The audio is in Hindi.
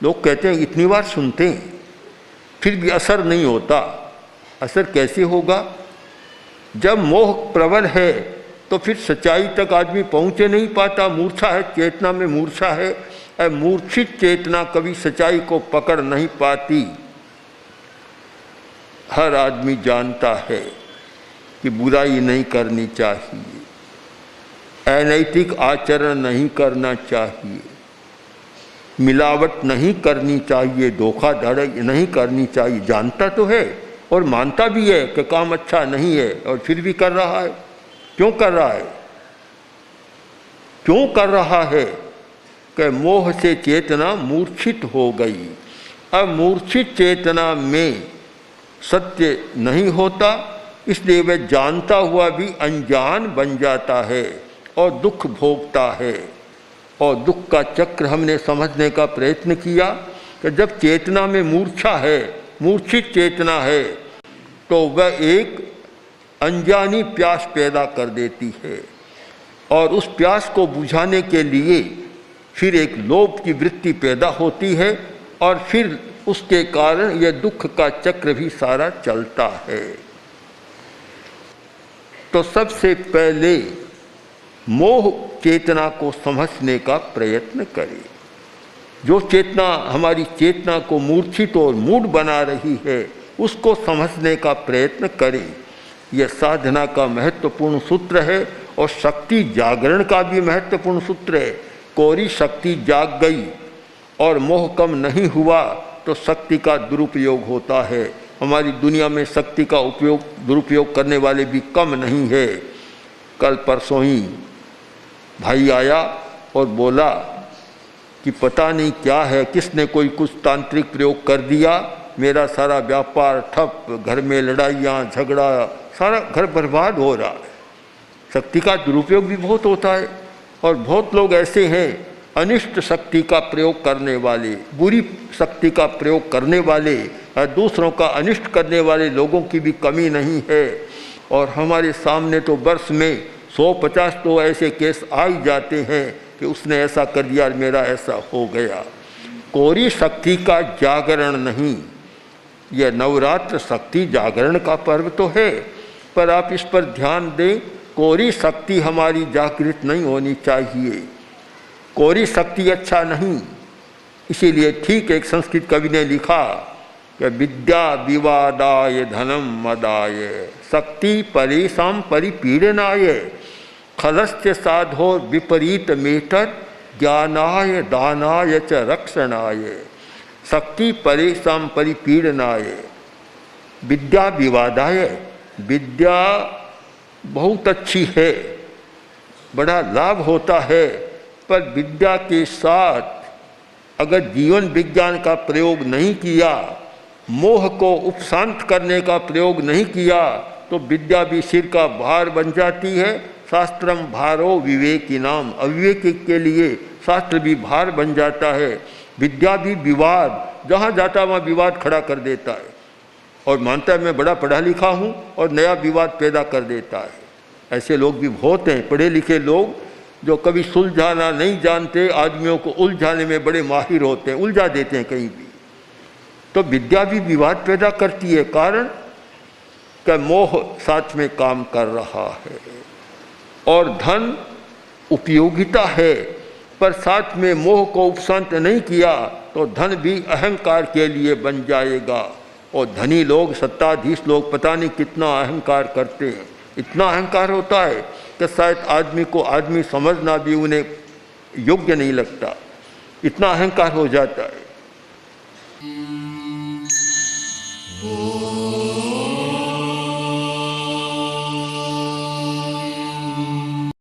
लोग कहते हैं इतनी बार सुनते हैं फिर भी असर नहीं होता। असर कैसे होगा? जब मोह प्रबल है तो फिर सच्चाई तक आदमी पहुँचे नहीं पाता। मूर्छा है, चेतना में मूर्छा है। मूर्छित चेतना कभी सच्चाई को पकड़ नहीं पाती। हर आदमी जानता है कि बुराई नहीं करनी चाहिए, अनैतिक आचरण नहीं करना चाहिए, मिलावट नहीं करनी चाहिए, धोखाधड़ी नहीं करनी चाहिए। जानता तो है और मानता भी है कि काम अच्छा नहीं है, और फिर भी कर रहा है। क्यों कर रहा है? क्यों कर रहा है? कि मोह से चेतना मूर्छित हो गई। अब मूर्छित चेतना में सत्य नहीं होता, इसलिए वह जानता हुआ भी अनजान बन जाता है और दुख भोगता है। और दुख का चक्र हमने समझने का प्रयत्न किया कि जब चेतना में मूर्छा है, मूर्छित चेतना है, तो वह एक अनजानी प्यास पैदा कर देती है, और उस प्यास को बुझाने के लिए फिर एक लोभ की वृत्ति पैदा होती है, और फिर उसके कारण यह दुख का चक्र भी सारा चलता है। तो सबसे पहले मोह चेतना को समझने का प्रयत्न करें। जो चेतना हमारी चेतना को मूर्छित और मूढ़ बना रही है, उसको समझने का प्रयत्न करें। यह साधना का महत्वपूर्ण सूत्र है और शक्ति जागरण का भी महत्वपूर्ण सूत्र है। कोरी शक्ति जाग गई और मोह कम नहीं हुआ तो शक्ति का दुरुपयोग होता है। हमारी दुनिया में शक्ति का दुरुपयोग करने वाले भी कम नहीं है। कल परसों ही भाई आया और बोला कि पता नहीं क्या है, किसने कोई कुछ तांत्रिक प्रयोग कर दिया, मेरा सारा व्यापार ठप, घर में लड़ाइयाँ झगड़ा, सारा घर बर्बाद हो रहा है। शक्ति का दुरुपयोग भी बहुत होता है, और बहुत लोग ऐसे हैं अनिष्ट शक्ति का प्रयोग करने वाले, बुरी शक्ति का प्रयोग करने वाले, दूसरों का अनिष्ट करने वाले लोगों की भी कमी नहीं है। और हमारे सामने तो वर्ष में 150 तो ऐसे केस आ ही जाते हैं कि उसने ऐसा कर दिया, मेरा ऐसा हो गया। कोरी शक्ति का जागरण नहीं, यह नवरात्र शक्ति जागरण का पर्व तो है, पर आप इस पर ध्यान दें, कोरी शक्ति हमारी जागृत नहीं होनी चाहिए। कोरी शक्ति अच्छा नहीं। इसीलिए ठीक एक संस्कृत कवि ने लिखा कि विद्या विवादाय धनम मदाय शक्ति परेशान परिपीड़नाय खलश्च साधो विपरीत मेटर ज्ञानाय दानाय च रक्षणाय। शक्ति परेशान परिपीड़नाय, विद्या विवादाय। विद्या बहुत अच्छी है, बड़ा लाभ होता है, पर विद्या के साथ अगर जीवन विज्ञान का प्रयोग नहीं किया, मोह को उपशांत करने का प्रयोग नहीं किया, तो विद्या भी सिर का भार बन जाती है। शास्त्रम भारो विवेकिनाम, अविवेकी के लिए शास्त्र भी भार बन जाता है। विद्या भी विवाद, जहाँ जाता वहाँ विवाद खड़ा कर देता है, और मानता है मैं बड़ा पढ़ा लिखा हूँ, और नया विवाद पैदा कर देता है। ऐसे लोग भी बहुत हैं, पढ़े लिखे लोग जो कभी सुलझाना नहीं जानते, आदमियों को उलझाने में बड़े माहिर होते हैं, उलझा देते हैं कहीं भी। तो विद्या भी विवाद पैदा करती है, कारण कि मोह साथ में काम कर रहा है। और धन उपयोगिता है, पर साथ में मोह को उपशांत नहीं किया तो धन भी अहंकार के लिए बन जाएगा। और धनी लोग, सत्ताधीश लोग पता नहीं कितना अहंकार करते हैं। इतना अहंकार होता है कि शायद आदमी को आदमी समझना भी उन्हें योग्य नहीं लगता, इतना अहंकार हो जाता है।